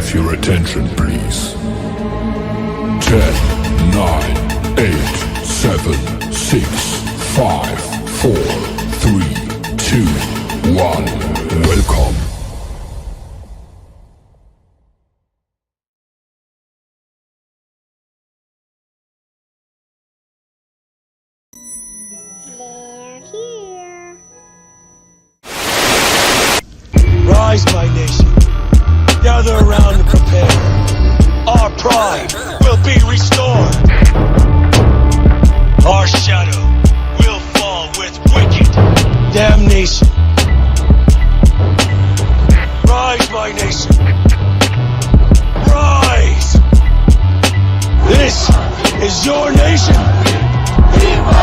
have your attention, please? 10, 9, 8, 7, 6, 5, 4, 3, 2, 1. Welcome. They're here. Rise, my nation. Gather around and prepare. Our pride will be restored. Our shadow will fall with wicked damnation. Rise, my nation. Rise. This is your nation.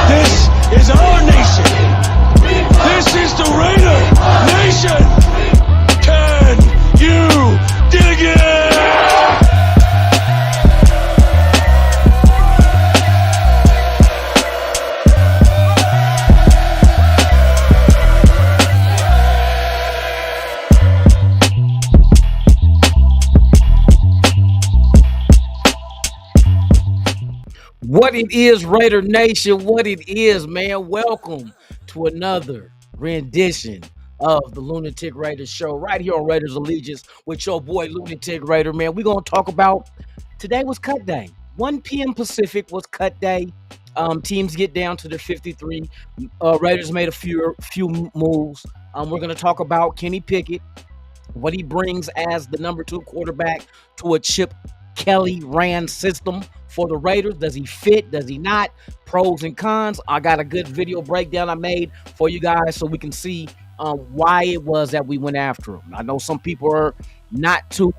This is our nation. This is the Raider Nation. Can you dig it? What it is, Raider Nation, what it is, man. Welcome to another rendition of the Lunatic Raider Show right here on Raiders Allegiance with your boy Lunatic Raider, man. We're going to talk about, today was cut day. 1 p.m. Pacific was cut day. Teams get down to their 53. Raiders made a few moves. We're going to talk about Kenny Pickett, what he brings as the number 2 quarterback to a Chip Kelly ran system for the Raiders. Does he fit? Does he not? Pros and cons. I got a good video breakdown I made for you guys so we can see why it was that we went after him. I know some people are not too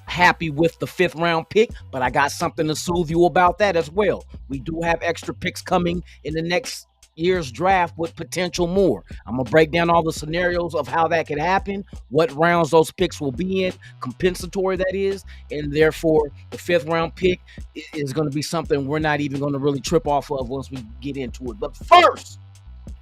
happy with the 5th round pick, but I got something to soothe you about that as well. We do have extra picks coming in the next year's draft with potential more. I'm gonna break down all the scenarios of how that could happen, what rounds those picks will be in, compensatory that is, and therefore the 5th round pick is going to be something we're not even going to really trip off of once we get into it. But first,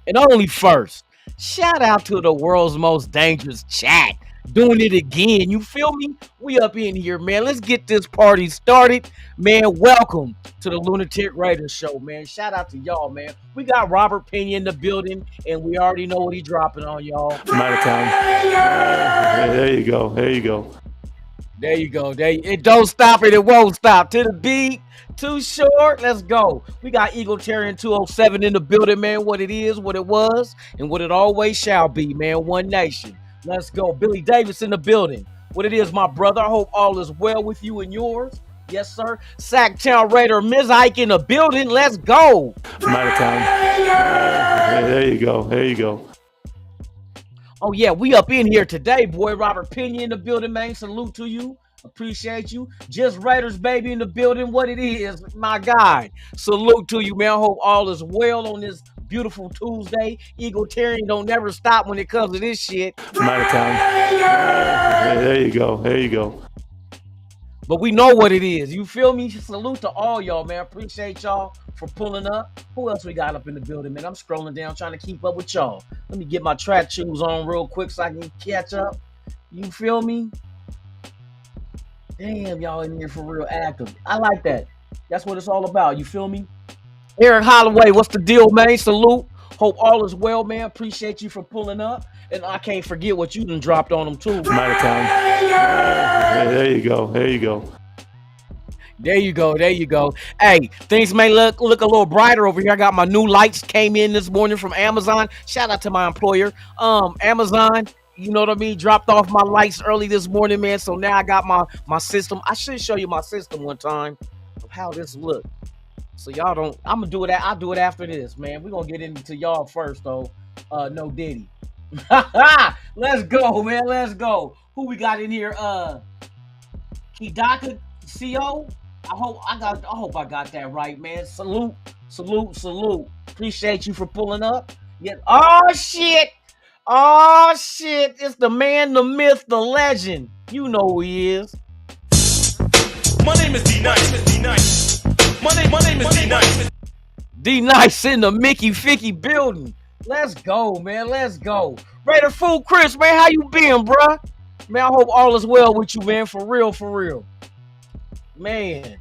and only first, shout out to the world's most dangerous chat. Doing it again, you feel me? We up in here, man. Let's get this party started, man. Welcome to the Lunatic Raiders Show, man. Shout out to y'all, man. We got Robert Pena in the building, and we already know what he's dropping on y'all. I'm out of town. There you go. There you go. There you go. It don't stop it. It won't stop. To the beat. Too short. Let's go. We got Egalitarian 207 in the building, man. What it is, what it was, and what it always shall be, man. One nation. Let's go. Billy Davis in the building. What it is, my brother. I hope all is well with you and yours. Yes, sir. Sacktown Raider, Ms. Ike in the building. Let's go. I'm out of town. There you go. There you go. Oh, yeah. We up in here today, boy. Robert Pena in the building, man. Salute to you. Appreciate you. Just Raiders, baby, in the building. What it is, my guy. Salute to you, man. I hope all is well on this beautiful Tuesday. Egalitarian don't never stop when it comes to this shit. I'm out of town. There you go. There you go. But we know what it is. You feel me? Salute to all y'all, man. Appreciate y'all for pulling up. Who else we got up in the building, man? I'm scrolling down trying to keep up with y'all. Let me get my track shoes on real quick so I can catch up. You feel me? Damn, y'all in here for real active. I like that. That's what it's all about. You feel me? Eric Holloway, what's the deal, man? Salute. Hope all is well, man. Appreciate you for pulling up. And I can't forget what you done dropped on them, too. I'm out of town. There you go. There you go. There you go. There you go. Hey, things may look a little brighter over here. I got my new lights came in this morning from Amazon. Shout out to my employer. Amazon, you know what I mean? Dropped off my lights early this morning, man. So now I got my system. I should show you my system one time of how this look. So y'all don't, I'm gonna do it. I'll do it after this, man. We're gonna get into y'all first, though. No Diddy. Let's go, man. Let's go. Who we got in here? Kidaka CO. I hope I got that right, man. Salute. Appreciate you for pulling up. Yeah. Oh shit. It's the man, the myth, the legend. You know who he is. My name is D-Nice. My name is D-Nice. D-Nice in the Mickey Ficky building. Let's go, man. Let's go. Raider Fool Chris, man, how you been, bruh? Man, I hope all is well with you, man. For real, for real. Man.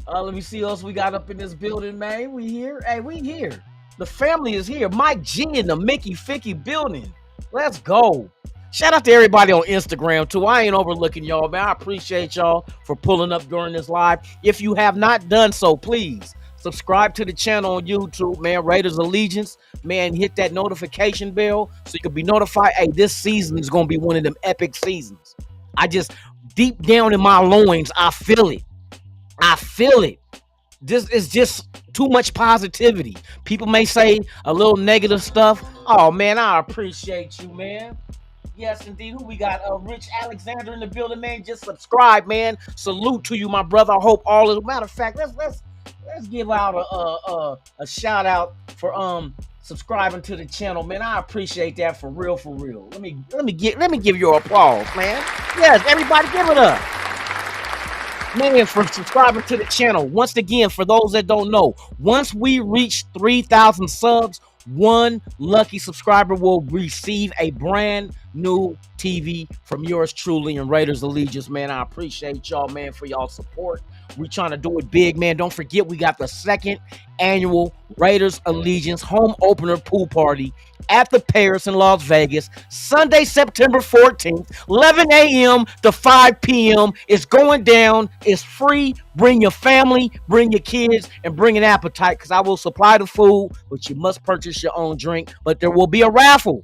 Let me see what else we got up in this building, man. We here? Hey, we here. The family is here. Mike G in the Mickey Ficky building. Let's go. Shout out to everybody on Instagram, too. I ain't overlooking y'all, man. I appreciate y'all for pulling up during this live. If you have not done so, please subscribe to the channel on YouTube, man. Raiders Allegiance. Man, hit that notification bell so you can be notified. Hey, this season is going to be one of them epic seasons. I just, deep down in my loins, I feel it. I feel it. This is just too much positivity. People may say a little negative stuff. Oh, man, I appreciate you, man. Yes, indeed. Who we got? Rich Alexander in the building, man. Just subscribe, man. Salute to you, my brother. I hope all is. Matter of fact, let's give out a shout out for subscribing to the channel, man. I appreciate that for real, for real. Let me give you applause, man. Yes, everybody, give it up. Man, for subscribing to the channel. Once again, for those that don't know, once we reach 3,000 subs, one lucky subscriber will receive a brand new TV from yours truly and Raiders Allegiance, man. I appreciate y'all, man, for y'all support. We trying to do it big, man. Don't forget, we got the second annual Raiders Allegiance home opener pool party at the Paris in Las Vegas, Sunday, September 14th, 11 a.m. to 5 p.m. It's going down. It's free. Bring your family, bring your kids, and bring an appetite, because I will supply the food, but you must purchase your own drink. But there will be a raffle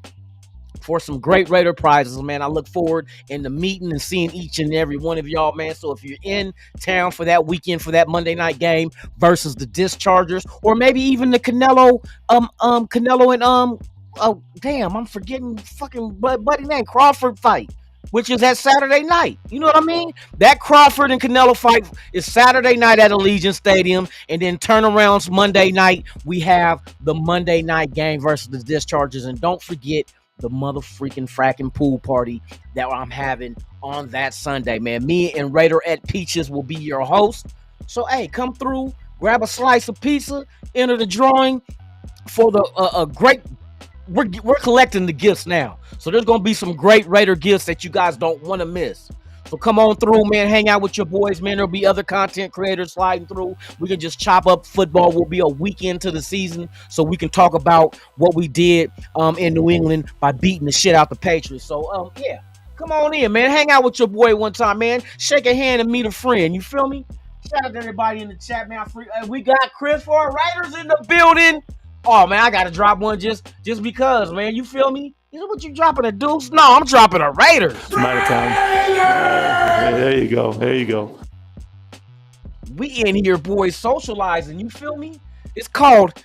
for some great Raider prizes, man. I look forward in the meeting and seeing each and every one of y'all, man. So if you're in town for that weekend, for that Monday night game versus the Dischargers, or maybe even the Canelo and oh damn, I'm forgetting fucking buddy name, Crawford fight, which is that Saturday night. You know what I mean? That Crawford and Canelo fight is Saturday night at Allegiant Stadium, and then turnarounds Monday night. We have the Monday night game versus the Dischargers, and don't forget the motherfreaking fracking pool party that I'm having on that Sunday, man. Me and Raider at Peaches will be your host. So, hey, come through, grab a slice of pizza, enter the drawing for the great. We're collecting the gifts now, so there's gonna be some great Raider gifts that you guys don't want to miss. So come on through, man. Hang out with your boys, man. There'll be other content creators sliding through. We can just chop up football. We'll be a week into the season, so we can talk about what we did in New England by beating the shit out the Patriots. So yeah, come on in, man. Hang out with your boy one time, man. Shake a hand and meet a friend. You feel me? Shout out to everybody in the chat, man. We got Chris for our Raiders in the building. Oh man, I gotta drop one just because, man. You feel me? You know what, you dropping a deuce? No, I'm dropping a Raiders. It's my time. There you go. There you go. We in here, boys, socializing. You feel me? It's called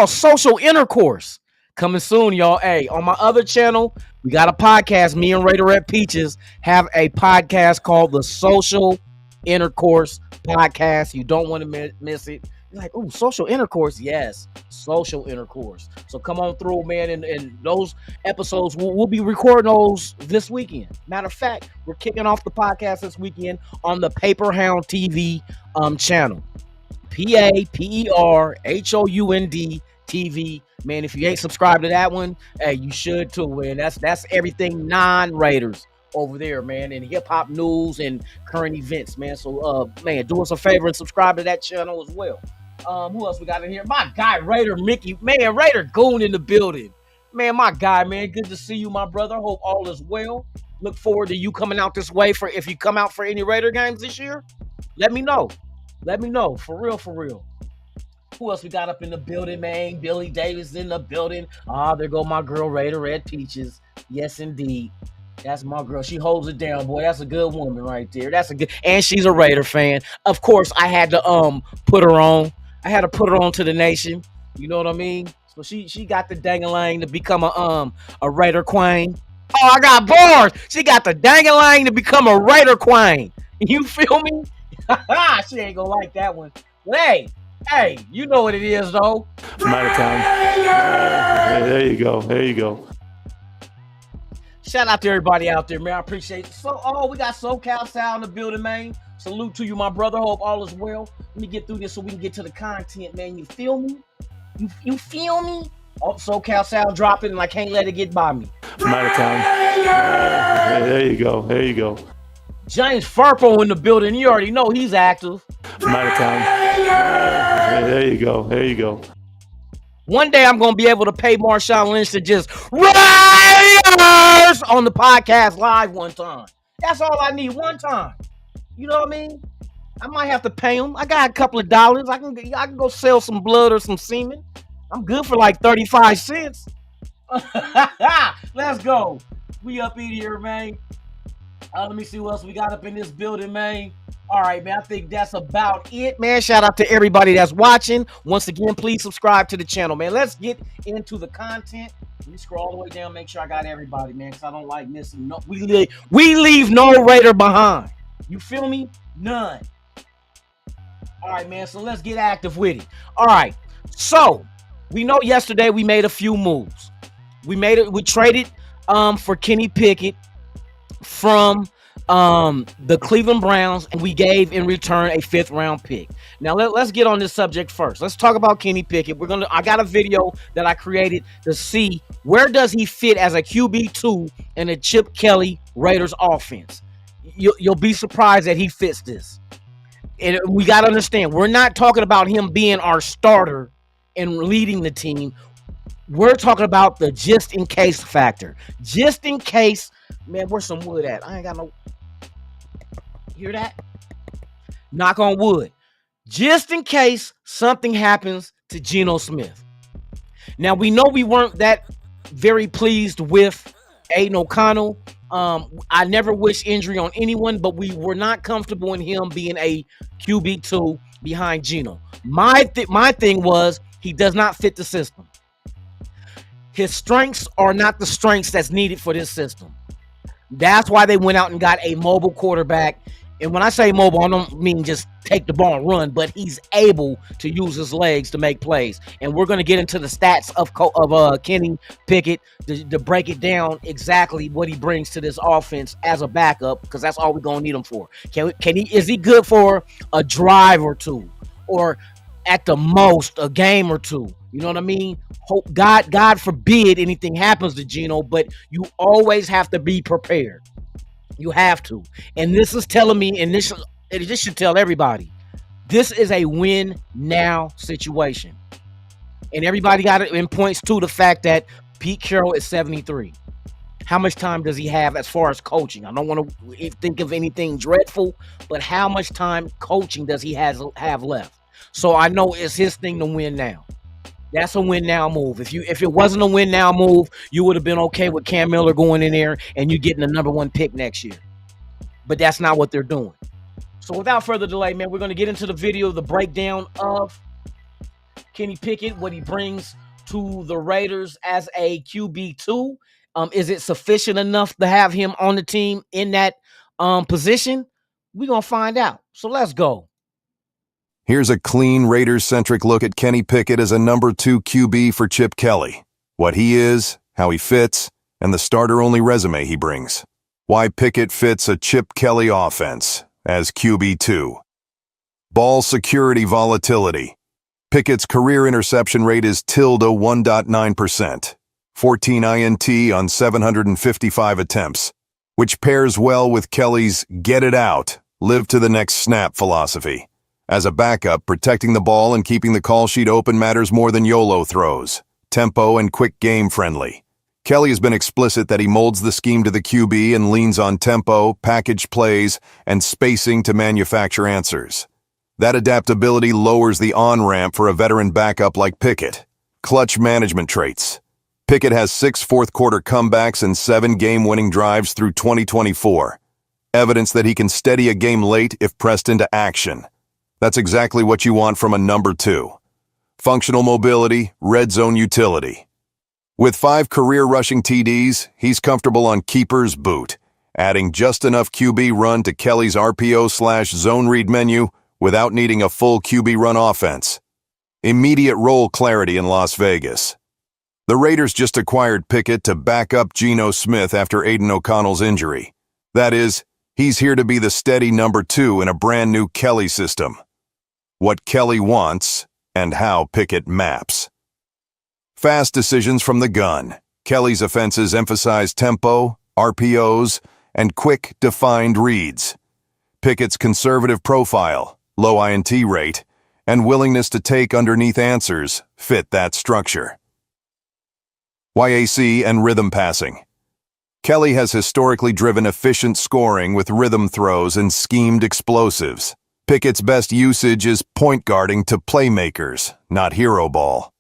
social intercourse. Coming soon, y'all. Hey, on my other channel, we got a podcast. Me and Raider at Peaches have a podcast called the Social Intercourse Podcast. You don't want to miss it. Like, oh, social intercourse. Yes, social intercourse. So come on through, man. And those episodes, we'll be recording those this weekend. Matter of fact, we're kicking off the podcast this weekend on the Paper Hound TV channel. PAPERHOUND TV. Man, if you ain't subscribed to that one, hey, you should too, man. That's everything non-Raiders over there, man, and hip-hop news and current events, man. So man, do us a favor and subscribe to that channel as well. Who else we got in here? My guy Raider Mickey, man. Raider Goon in the building, man. My guy, man. Good to see you, my brother. Hope all is well. Look forward to you coming out this way. For if you come out for any Raider games this year, let me know. Let me know, for real, for real. Who else we got up in the building, man? Billy Davis in the building. There go my girl Raider Red Peaches. Yes, indeed. That's my girl. She holds it down, boy. That's a good woman right there. That's a good, and she's a Raider fan. Of course, I had to put her on. I had to put her on to the nation. You know what I mean? So she got the dang-a-lang to become a Raider queen. Oh, I got bars. She got the dang-a-lang to become a Raider queen. You feel me? She ain't gonna like that one. But hey, you know what it is, though. It's my time. There you go. There you go. Shout out to everybody out there, man. I appreciate it. So, we got SoCal Sal in the building, man. Salute to you, my brother. Hope all is well. Let me get through this so we can get to the content, man. You feel me? You feel me? Oh, SoCal Sal dropping, and I can't let it get by me. I'm out of town. There you go. There you go. James Farpo in the building. You already know he's active. I'm out of town. There you go. There you go. One day I'm gonna be able to pay Marshawn Lynch to just Raiders on the podcast live one time. That's all I need, one time. You know what I mean? I might have to pay him. I got a couple of dollars. I can go sell some blood or some semen. I'm good for like 35 cents. Let's go. We up in here, man. Let me see what else we got up in this building, man. All right, man. I think that's about it, man. Shout out to everybody that's watching. Once again, please subscribe to the channel, man. Let's get into the content. Let me scroll all the way down, make sure I got everybody, man, because I don't like missing. No, we leave no Raider behind. You feel me? None. All right, man. So let's get active with it. All right. So we know yesterday we made a few moves. We traded for Kenny Pickett from the Cleveland Browns, and we gave in return a 5th round pick. Now let's get on this subject first. Let's talk about Kenny Pickett. I got a video that I created to see where does he fit as a QB2 in a Chip Kelly Raiders offense. You'll be surprised that he fits this. And we got to understand, we're not talking about him being our starter and leading the team. We're talking about the just in case factor. Just in case, man, where's some wood at? I ain't got no. Hear that? Knock on wood. Just in case something happens to Geno Smith. Now, we know we weren't that very pleased with Aiden O'Connell. I never wish injury on anyone, but we were not comfortable in him being a QB2 behind Geno. My thing was he does not fit the system. His strengths are not the strengths that's needed for this system. That's why they went out and got a mobile quarterback. And when I say mobile, I don't mean just take the ball and run, but he's able to use his legs to make plays. And we're going to get into the stats of Kenny Pickett to break it down exactly what he brings to this offense as a backup, because that's all we're going to need him for. Is he good for a drive or two, or at the most a game or two? You know what I mean? Hope God forbid anything happens to Geno, but you always have to be prepared. You have to. And this is telling me, and this should tell everybody, this is a win now situation. And everybody got it in points to the fact that Pete Carroll is 73. How much time does he have as far as coaching? I don't want to think of anything dreadful, but how much time coaching does he have left? So I know it's his thing to win now. That's a win now move. If it wasn't a win now move, you would have been okay with Cam Miller going in there and you getting the #1 pick next year. But that's not what they're doing. So without further delay, man, we're going to get into the video, the breakdown of Kenny Pickett, what he brings to the Raiders as a QB2. Is it sufficient enough to have him on the team in that position? We're going to find out. So let's go. Here's a clean Raiders-centric look at Kenny Pickett as a #2 QB for Chip Kelly. What he is, how he fits, and the starter-only resume he brings. Why Pickett fits a Chip Kelly offense as QB2. Ball security volatility. Pickett's career interception rate is -1.9%. 14 INT on 755 attempts, which pairs well with Kelly's get it out, live to the next snap philosophy. As a backup, protecting the ball and keeping the call sheet open matters more than YOLO throws. Tempo and quick game friendly. Kelly has been explicit that he molds the scheme to the QB and leans on tempo, package plays, and spacing to manufacture answers. That adaptability lowers the on-ramp for a veteran backup like Pickett. Clutch management traits. Pickett has 6 fourth-quarter comebacks and 7 game-winning drives through 2024. Evidence that he can steady a game late if pressed into action. That's exactly what you want from a #2. Functional mobility, red zone utility. With 5 career rushing TDs, he's comfortable on keeper's boot, adding just enough QB run to Kelly's RPO/zone read menu without needing a full QB run offense. Immediate role clarity in Las Vegas. The Raiders just acquired Pickett to back up Geno Smith after Aiden O'Connell's injury. That is, he's here to be the steady #2 in a brand new Kelly system. What Kelly wants and how Pickett maps. Fast decisions from the gun. Kelly's offenses emphasize tempo, RPOs, and quick, defined reads. Pickett's conservative profile, low INT rate, and willingness to take underneath answers fit that structure. YAC and rhythm passing. Kelly has historically driven efficient scoring with rhythm throws and schemed explosives. Pickett's best usage is point guarding to playmakers, not hero ball.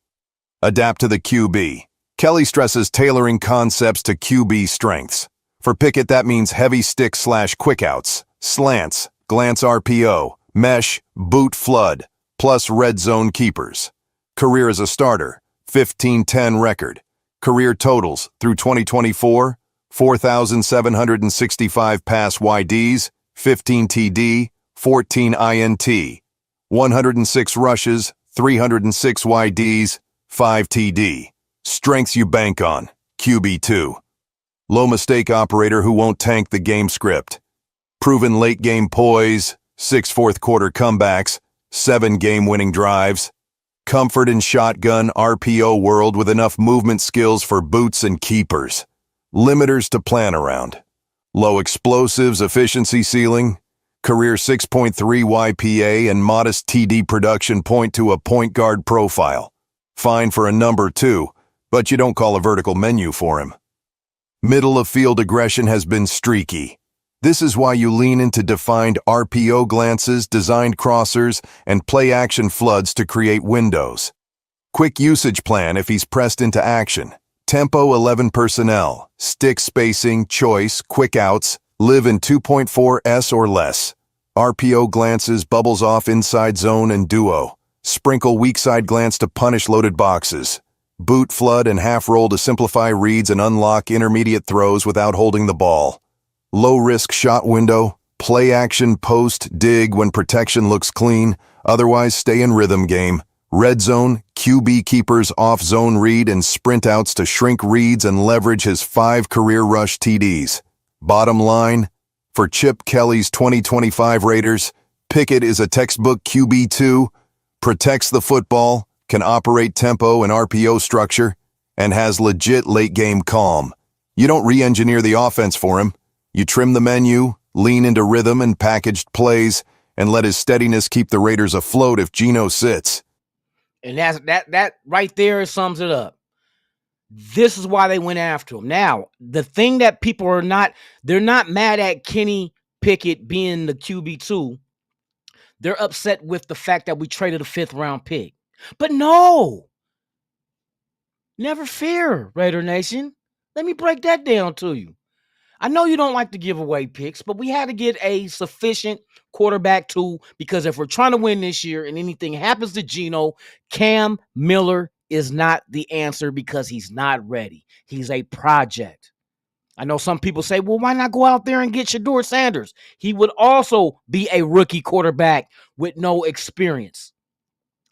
Adapt to the QB. Kelly stresses tailoring concepts to QB strengths. For Pickett, that means heavy stick/quickouts, slants, glance RPO, mesh, boot flood, plus red zone keepers. Career as a starter, 15-10 record. Career totals through 2024, 4,765 pass YDs, 15 TD, 14 INT, 106 rushes, 306 YDs, 5 TD. Strengths you bank on, QB2. Low mistake operator who won't tank the game script. Proven late game poise, 6 fourth quarter comebacks, 7 game-winning drives. Comfort in shotgun RPO world with enough movement skills for boots and keepers. Limiters to plan around. Low explosives efficiency ceiling. Career 6.3 YPA and modest TD production point to a point guard profile. Fine for a number 2, but you don't call a vertical menu for him. Middle of field aggression has been streaky. This is why you lean into defined RPO glances, designed crossers, and play-action floods to create windows. Quick usage plan if he's pressed into action. Tempo 11 personnel, stick spacing, choice, quick outs, live in 2.4s or less. RPO glances, bubbles off inside zone and duo. Sprinkle weak side glance to punish loaded boxes. Boot flood and half roll to simplify reads and unlock intermediate throws without holding the ball. Low-risk shot window, play action post, dig when protection looks clean, otherwise stay in rhythm game. Red zone, QB keepers off-zone read and sprint outs to shrink reads and leverage his 5 career rush TDs. Bottom line, for Chip Kelly's 2025 Raiders, Pickett is a textbook QB2, protects the football, can operate tempo and RPO structure, and has legit late-game calm. You don't re-engineer the offense for him. You trim the menu, lean into rhythm and packaged plays, and let his steadiness keep the Raiders afloat if Geno sits. And that right there sums it up. This is why they went after him. Now, the thing that people are they're not mad at Kenny Pickett being the QB2. They're upset with the fact that we traded a 5th round pick. But no, never fear, Raider Nation. Let me break that down to you. I know you don't like to give away picks, but we had to get a sufficient quarterback too, because if we're trying to win this year and anything happens to Geno, Cam Miller is not the answer because he's not ready. He's a project. I know some people say, well, why not go out there and get Shedeur Sanders? He would also be a rookie quarterback with no experience.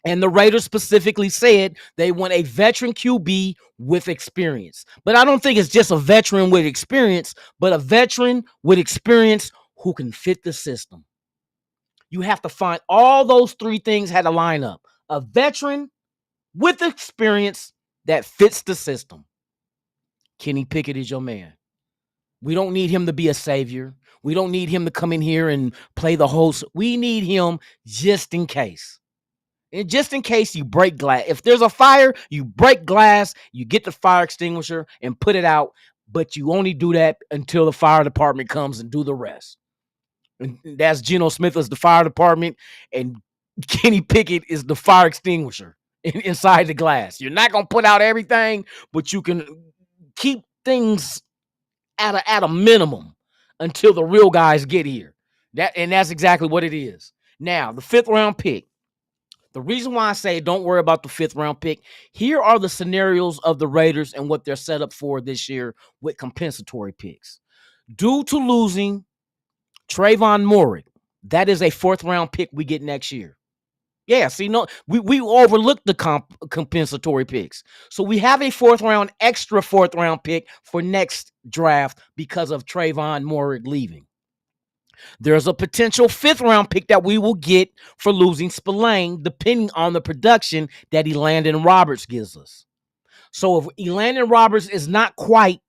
And the Raiders specifically said they want a veteran QB with experience. But I don't think it's just a veteran with experience, but a veteran with experience who can fit the system. You have to find all those 3 things had to line up. A veteran with experience that fits the system. Kenny Pickett is your man. We don't need him to be a savior. We don't need him to come in here and play the host. We need him just in case. And just in case you break glass. If there's a fire, you break glass, you get the fire extinguisher and put it out, but you only do that until the fire department comes and do the rest. And that's Geno Smith as the fire department, and Kenny Pickett is the fire extinguisher inside the glass. You're not going to put out everything, but you can keep things at a minimum until the real guys get here. That's exactly what it is. Now, the 5th round pick. The reason why I say don't worry about the 5th round pick, here are the scenarios of the Raiders and what they're set up for this year with compensatory picks. Due to losing Trayvon Moehrig, that is a 4th round pick we get next year. Yeah, see, no, we overlooked the compensatory picks. So we have a extra 4th round pick for next draft because of Trayvon Moehrig leaving. There's a potential 5th round pick that we will get for losing Spillane, depending on the production that Elandon Roberts gives us. So if Elandon Roberts is not quite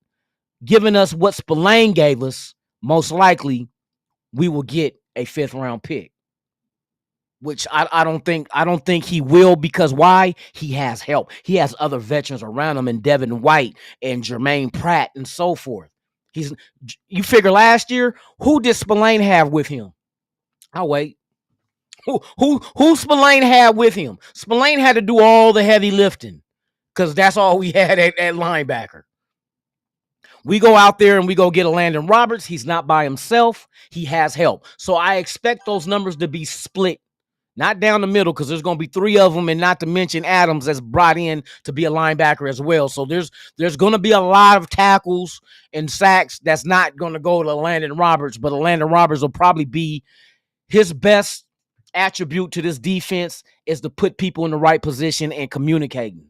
giving us what Spillane gave us, most likely we will get a 5th round pick. Which I don't think he will, because why? He has help. He has other veterans around him, and Devin White and Jermaine Pratt and so forth. You figure last year, who did Spillane have with him? I'll wait. Who Spillane had with him? Spillane had to do all the heavy lifting because that's all we had at linebacker. We go out there and we go get Elandon Roberts. He's not by himself. He has help. So I expect those numbers to be split. Not down the middle, because there's going to be 3 of them, and not to mention Adams that's brought in to be a linebacker as well. So there's going to be a lot of tackles and sacks that's not going to go to Elandon Roberts, but Elandon Roberts will probably be his best attribute to this defense is to put people in the right position and communicating.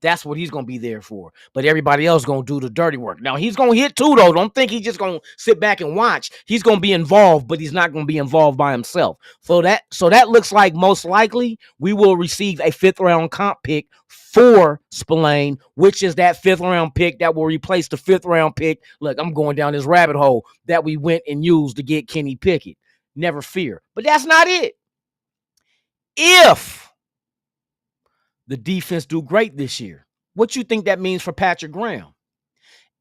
That's what he's going to be there for. But everybody else is going to do the dirty work. Now, he's going to hit too, though. Don't think he's just going to sit back and watch. He's going to be involved, but he's not going to be involved by himself. So that looks like most likely we will receive a 5th round comp pick for Spillane, which is that 5th round pick that will replace the 5th round pick. Look, I'm going down this rabbit hole that we went and used to get Kenny Pickett. Never fear. But that's not it. If the defense do great this year, what you think that means for Patrick Graham?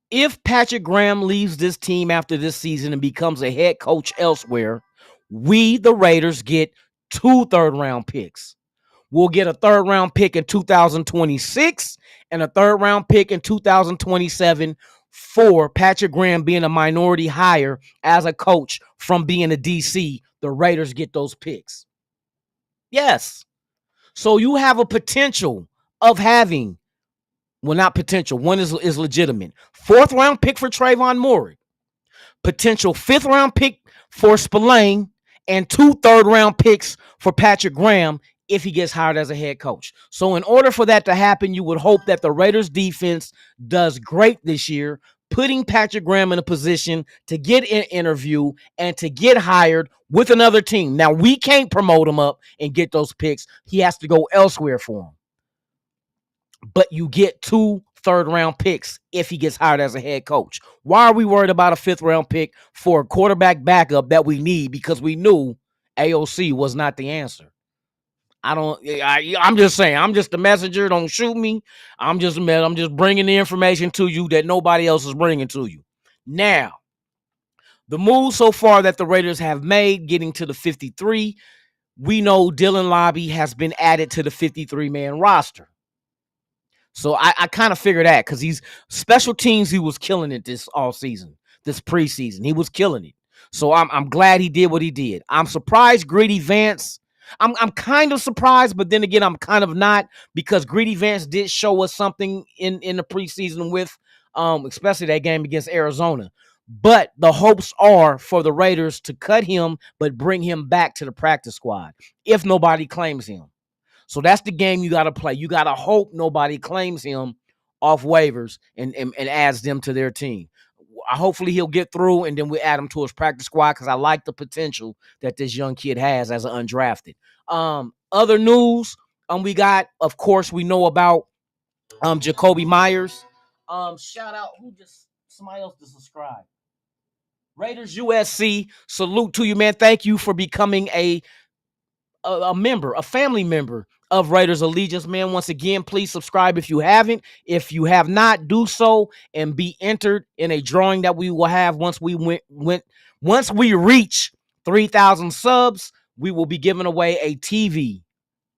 If Patrick Graham leaves this team after this season and becomes a head coach elsewhere, we, the Raiders, get 2 third-round picks. We'll get a 3rd round pick in 2026 and a 3rd round pick in 2027 for Patrick Graham being a minority hire as a coach from being a DC. The Raiders get those picks. Yes. So you have a potential of having, well, not potential, one is legitimate. 4th round pick for Trayvon Moore. Potential 5th round pick for Spillane, and 2 third round picks for Patrick Graham if he gets hired as a head coach. So in order for that to happen, you would hope that the Raiders defense does great this year, putting Patrick Graham in a position to get an interview and to get hired with another team. Now, we can't promote him up and get those picks. He has to go elsewhere for them. But you get 2 third round picks if he gets hired as a head coach. Why are we worried about a 5th round pick for a quarterback backup that we need? Because we knew AOC was not the answer. I'm just saying, I'm just the messenger. Don't shoot me. I'm just bringing the information to you that nobody else is bringing to you. Now, the move so far that the Raiders have made, getting to the 53, we know Dylan Lobby has been added to the 53-man roster. So I kind of figured that, because he's special teams, he was killing it this all season, this preseason. He was killing it. So I'm glad he did what he did. I'm surprised Greedy Vance. I'm kind of surprised, but then again, I'm kind of not, because Greedy Vance did show us something in the preseason with especially that game against Arizona. But the hopes are for the Raiders to cut him, but bring him back to the practice squad if nobody claims him. So that's the game you got to play. You got to hope nobody claims him off waivers and adds them to their team. Hopefully he'll get through, and then we add him to his practice squad, because I like the potential that this young kid has as an undrafted. Other news we got, of course, we know about Jacoby Myers. Shout out, somebody else to subscribe. Raiders USC, salute to you, man. Thank you for becoming a member, a family member of Raiders Allegiance, man. Once again, please subscribe if you haven't. If you have not, do so and be entered in a drawing that we will have once we reach 3,000 subs. We will be giving away a TV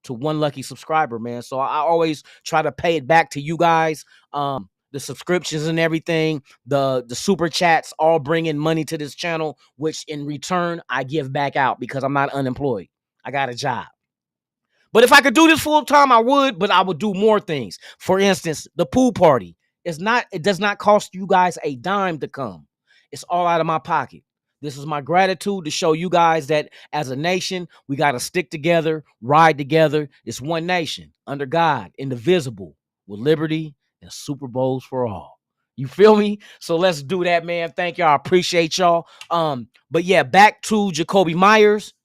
to one lucky subscriber, man. So I always try to pay it back to you guys. The subscriptions and everything, the super chats, all bring in money to this channel, which in return I give back out, because I'm not unemployed. I got a job. But if I could do this full time, I would, but I would do more things. For instance, the pool party. It does not cost you guys a dime to come. It's all out of my pocket. This is my gratitude to show you guys that as a nation, we got to stick together, ride together. It's one nation under God, indivisible, with liberty and Super Bowls for all. You feel me? So let's do that, man. Thank y'all. I appreciate y'all. But yeah, back to Jacoby Myers.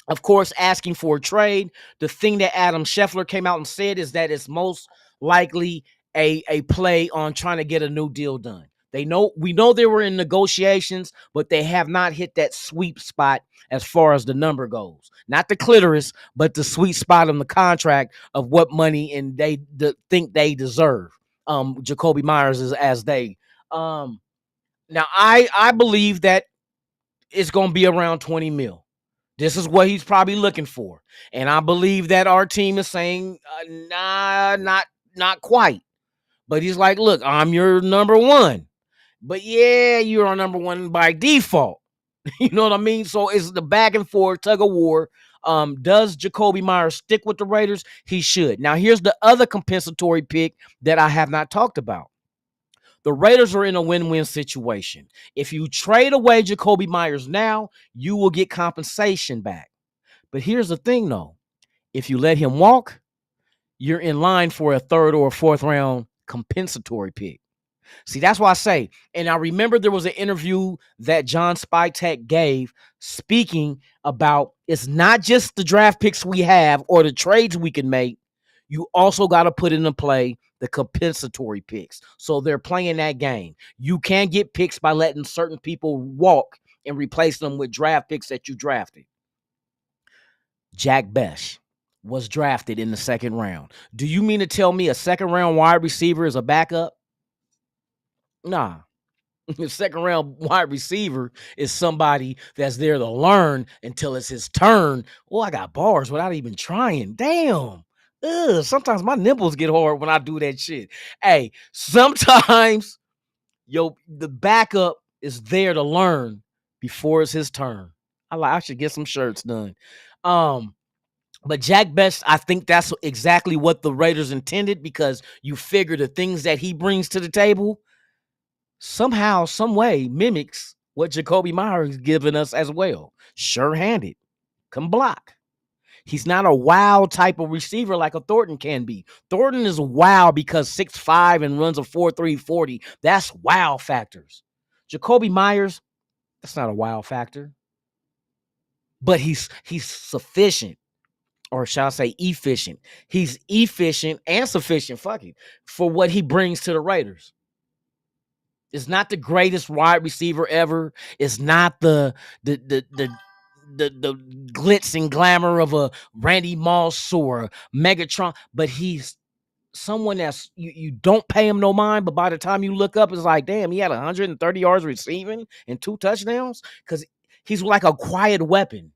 Of course, asking for a trade. The thing that Adam Scheffler came out and said is that it's most likely a play on trying to get a new deal done. We know they were in negotiations, but they have not hit that sweet spot as far as the number goes. Not the clitoris, but the sweet spot on the contract of what money and they think they deserve. Jacoby Myers is as they. Now I believe that it's going to be around 20 mil. This is what he's probably looking for, and I believe that our team is saying, nah, not quite. But he's like, look, I'm your number one. But yeah, you're our number one by default. You know what I mean? So it's the back and forth tug of war. Does Jacoby Myers stick with the Raiders? He should. Now, here's the other compensatory pick that I have not talked about. The Raiders are in a win-win situation. If you trade away Jacoby Myers now, you will get compensation back. But here's the thing, though. If you let him walk, you're in line for a third or fourth round compensatory pick. See, that's why I say, and I remember there was an interview that John Spytek gave speaking about it's not just the draft picks we have or the trades we can make. You also got to put into play the compensatory picks. So they're playing that game. You can't get picks by letting certain people walk and replace them with draft picks that you drafted. Jack Bech was drafted in the second round. Do you mean to tell me a second round wide receiver is a backup? Nah. The second round wide receiver is somebody that's there to learn until it's his turn. Oh, I got bars without even trying. Damn. Ugh, sometimes my nipples get hard when I do that shit. Hey, sometimes the backup is there to learn before it's his turn. I should get some shirts done. But Jack Bech, I think that's exactly what the Raiders intended, because you figure the things that he brings to the table somehow, some way mimics what Jacoby Myers is giving us as well. Sure-handed, can block. He's not a wow type of receiver like a Thornton can be. Thornton is wow because 6'5" and runs a 4.3 40. That's wow factors. Jacoby Myers, that's not a wow factor. But he's sufficient. Or shall I say efficient. He's efficient and sufficient, for what he brings to the Raiders. It's not the greatest wide receiver ever. It's not the glitz and glamour of a Randy Moss or Megatron, but he's someone that's you don't pay him no mind, but by the time you look up, it's like, damn, he had 130 yards receiving and 2 touchdowns, because he's like a quiet weapon.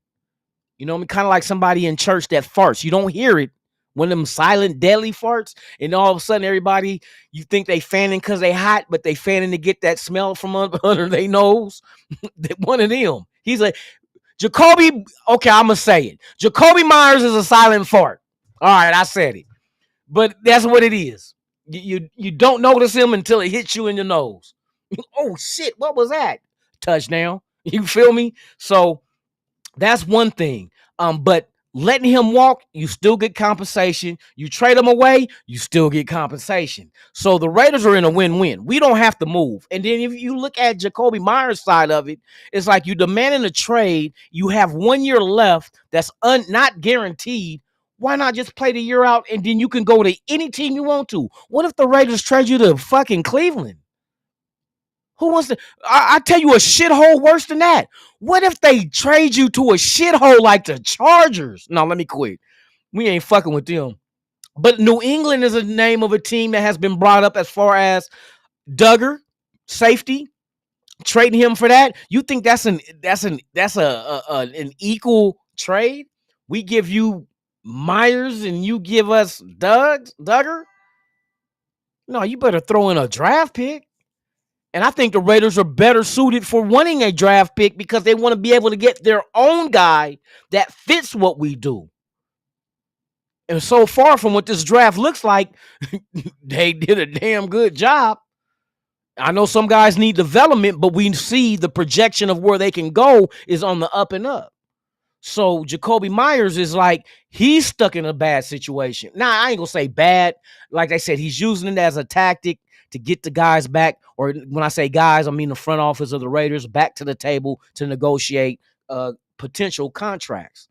You know what I mean? Kind of like somebody in church that farts. You don't hear it. One of them silent, deadly farts, and all of a sudden everybody, you think they fanning because they hot, but they fanning to get that smell from under their nose. One of them. He's like, Jacoby, okay, I'm going to say it. Jacoby Myers is a silent fart. All right, I said it. But that's what it is. You don't notice him until it hits you in your nose. Oh, shit, what was that? Touchdown. You feel me? So that's one thing. But letting him walk, you still get compensation. You trade him away, you still get compensation. So the Raiders are in a win-win. We don't have to move. And then if you look at Jacoby Myers' side of it, it's like you demanding a trade. You have 1 year left that's not guaranteed. Why not just play the year out and then you can go to any team you want to? What if the Raiders trade you to fucking Cleveland? Who wants to? I tell you a shithole worse than that. What if they trade you to a shithole like the Chargers? No, let me quit. We ain't fucking with them. But New England is a name of a team that has been brought up as far as Duggar, safety, trading him for that. You think that's an equal trade? We give you Myers and you give us Duggar? No, you better throw in a draft pick. And I think the Raiders are better suited for wanting a draft pick because they want to be able to get their own guy that fits what we do. And so far from what this draft looks like, they did a damn good job. I know some guys need development, but we see the projection of where they can go is on the up and up. So Jacoby Myers is like, he's stuck in a bad situation. Now, I ain't going to say bad. Like I said, he's using it as a tactic to get the guys back, or when I say guys, I mean the front office of the Raiders, back to the table to negotiate potential contracts.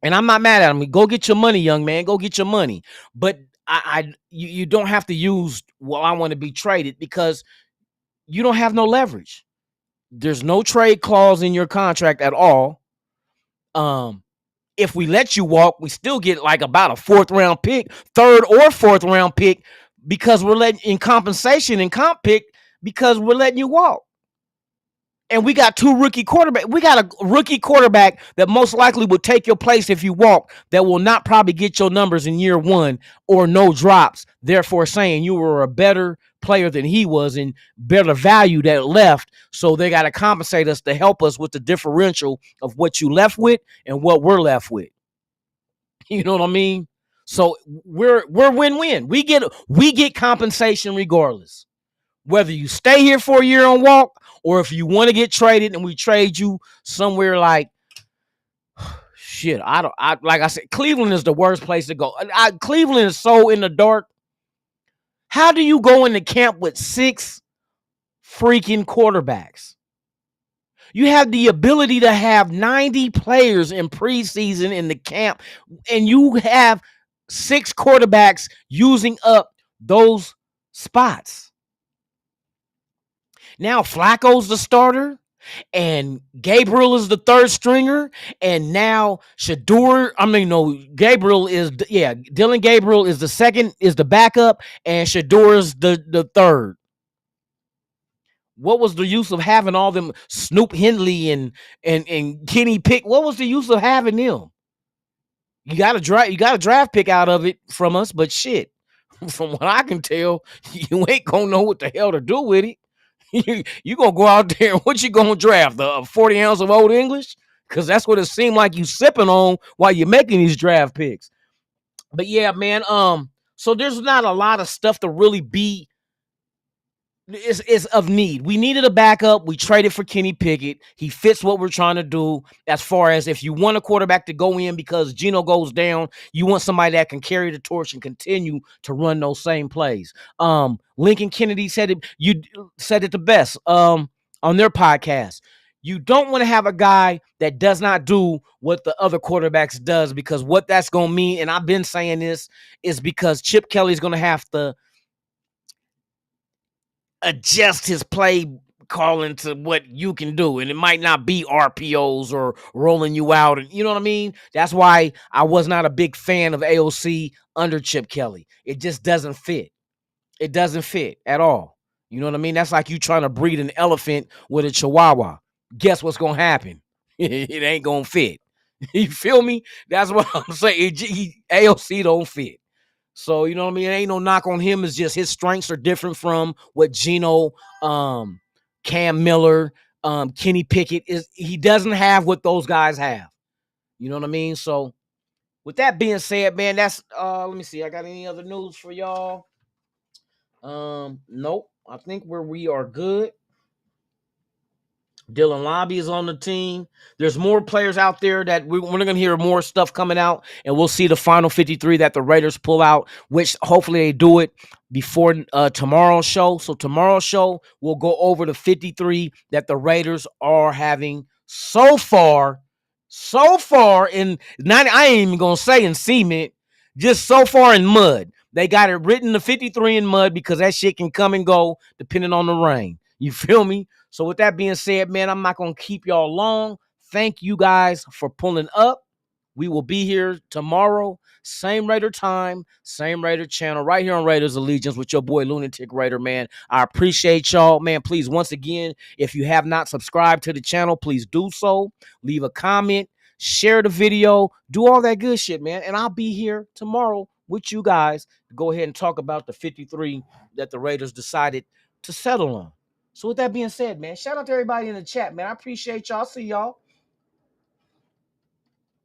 And I'm not mad at him. Go get your money, young man. Go get your money. But you don't have to use, well, I want to be traded, because you don't have no leverage. There's no trade clause in your contract at all. If we let you walk, we still get like about a 4th round pick, 3rd or 4th round pick, because we're letting in compensation and comp pick, because we're letting you walk. And we got 2 rookie quarterbacks. We got a rookie quarterback that most likely will take your place if you walk, that will not probably get your numbers in year 1 or no drops. Therefore, saying you were a better player than he was and better value that left. So they got to compensate us to help us with the differential of what you left with and what we're left with. You know what I mean? So we're win-win. We get compensation regardless. Whether you stay here for a year on walk, or if you want to get traded and we trade you somewhere like shit. Like I said, Cleveland is the worst place to go. Cleveland is so in the dark. How do you go into camp with 6 freaking quarterbacks? You have the ability to have 90 players in preseason in the camp, and you have 6 quarterbacks using up those spots. Now Flacco's the starter, and Gabriel is the 3rd stringer, and now Gabriel is, Dylan Gabriel is the second, is the backup, and Shador is the 3rd. What was the use of having all them Snoop Hindley and Kenny Pick? What was the use of having them? You got a draft pick out of it from us, but shit, from what I can tell, you ain't gonna know what the hell to do with it. You gonna go out there and what you gonna draft? The 40 ounce of Old English? Because that's what it seemed like you sipping on while you're making these draft picks. But yeah, man. So there's not a lot of stuff to really be is of need. We needed a backup. We traded for Kenny Pickett. He fits what we're trying to do. As far as if you want a quarterback to go in because Geno goes down, you want somebody that can carry the torch and continue to run those same plays. Lincoln Kennedy said it. You said it the best on their podcast. You don't want to have a guy that does not do what the other quarterbacks does, because what that's going to mean, and I've been saying this, is because Chip Kelly's going to have to adjust his play calling to what you can do, and it might not be RPOs or rolling you out, and you know what I mean. That's why I was not a big fan of AOC under Chip Kelly. It just doesn't fit. It doesn't fit at all. You know what I mean? That's like you trying to breed an elephant with a chihuahua. Guess what's gonna happen? It ain't gonna fit. You feel me? That's what I'm saying. AOC don't fit. So, you know what I mean? It ain't no knock on him. It's just his strengths are different from what Geno, Cam Miller, Kenny Pickett is. He doesn't have what those guys have. You know what I mean? So, with that being said, man, that's let me see. I got any other news for y'all? Nope. I think we are good. Dylan Lobby is on the team. There's more players out there that we're going to hear more stuff coming out, and we'll see the final 53 that the Raiders pull out, which hopefully they do it before tomorrow's show. So tomorrow's show, we'll go over the 53 that the Raiders are having so far in, not, I ain't even going to say in cement, just so far in mud. They got it written the 53 in mud because that shit can come and go depending on the rain. You feel me? So with that being said, man, I'm not going to keep y'all long. Thank you guys for pulling up. We will be here tomorrow. Same Raider time, same Raider channel, right here on Raiders Allegiance with your boy Lunatic Raider, man. I appreciate y'all, man. Please, once again, if you have not subscribed to the channel, please do so. Leave a comment, share the video, do all that good shit, man. And I'll be here tomorrow with you guys to go ahead and talk about the 53 that the Raiders decided to settle on. So with that being said, man, shout out to everybody in the chat, man. I appreciate y'all. See y'all.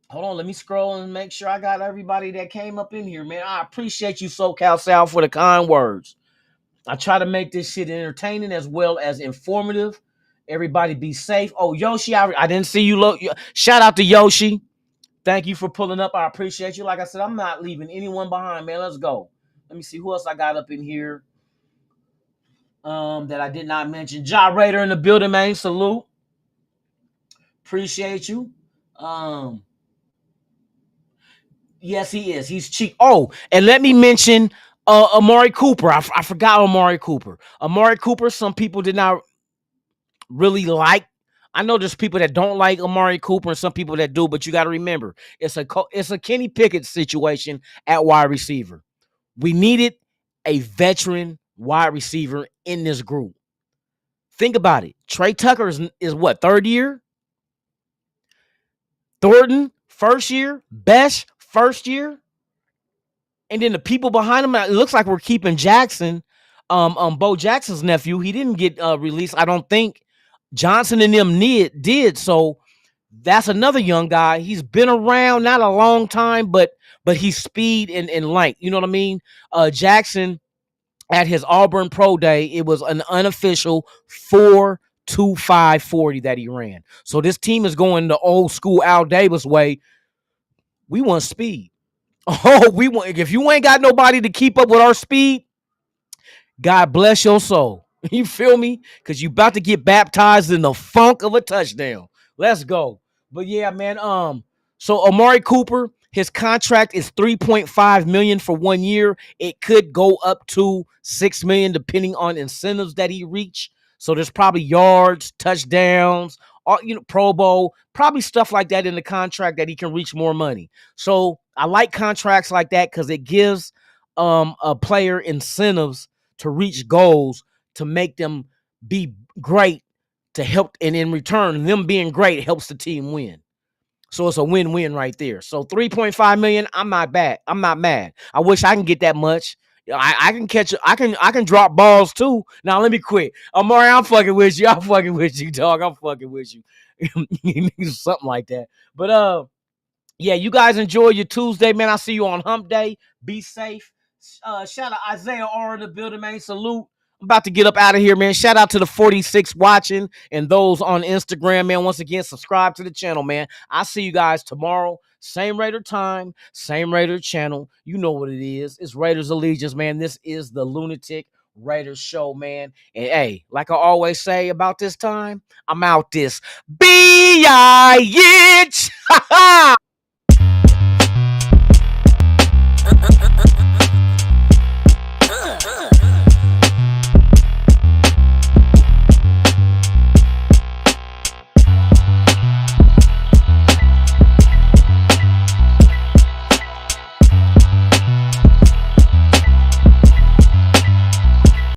Hold on, let me scroll and make sure I got everybody that came up in here, man. I appreciate you, SoCal Sal, for the kind words. I try to make this shit entertaining as well as informative. Everybody be safe. Oh, Yoshi, I didn't see you. Shout out to Yoshi. Thank you for pulling up. I appreciate you. Like I said, I'm not leaving anyone behind, man. Let's go. Let me see who else I got up in here. That I did not mention. Ja Raider in the building, man. Salute. Appreciate you. Yes, he is. He's cheap. Oh, and let me mention Amari Cooper. I forgot Amari Cooper. Amari Cooper, some people did not really like. I know there's people that don't like Amari Cooper and some people that do, but you got to remember, it's a Kenny Pickett situation at wide receiver. We needed a veteran wide receiver in this group. Think about it. Trey Tucker is what, third year? Thornton, first year. Besh, first year. And then the people behind him, it looks like we're keeping Jackson, Bo Jackson's nephew. He didn't get released. I don't think Johnson and them did. So that's another young guy. He's been around, not a long time, but he's speed and length. You know what I mean? Jackson at his Auburn Pro Day, it was an unofficial 4.2540 that he ran. So this team is going the old school Al Davis way. We want speed. Oh, we want. If you ain't got nobody to keep up with our speed, God bless your soul. You feel me? Because you about to get baptized in the funk of a touchdown. Let's go. But yeah, man. So Amari Cooper, his contract is $3.5 million for 1 year. It could go up to $6 million depending on incentives that he reach. So there's probably yards, touchdowns, Pro Bowl, probably stuff like that in the contract that he can reach more money. So I like contracts like that because it gives a player incentives to reach goals to make them be great to help, and in return, them being great helps the team win. So it's a win-win right there. So 3.5 million, I'm not bad. I'm not mad. I wish I can get that much. I can catch it. I can drop balls too. Now let me quit. Amari, I'm fucking with you. I'm fucking with you, dog. I'm fucking with you. Something like that. But yeah, you guys enjoy your Tuesday, man. I'll see you on Hump Day. Be safe. Shout out Isaiah R in the building, man. Salute. I'm about to get up out of here, man. Shout out to the 46 watching and those on Instagram, man. Once again, subscribe to the channel, man. I'll see you guys tomorrow. Same Raider time, same Raider channel. You know what it is. It's Raiders Allegiance, man. This is the Lunatic Raiders show, man. And hey, like I always say about this time, I'm out this bitch.